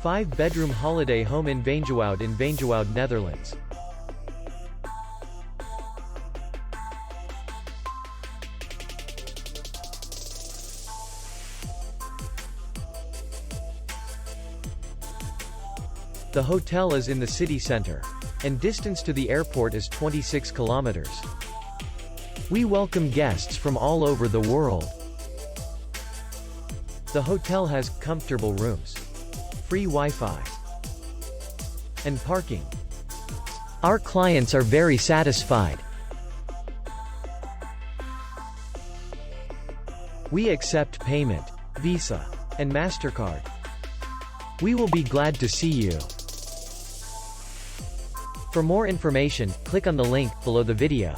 5-bedroom holiday home in Wijnjewoude, Netherlands. The hotel is in the city center, and distance to the airport is 26 kilometers. We welcome guests from all over the world. The hotel has comfortable rooms, free Wi-Fi, and parking. Our clients are very satisfied. We accept payment, Visa, and MasterCard. We will be glad to see you. For more information, click on the link below the video.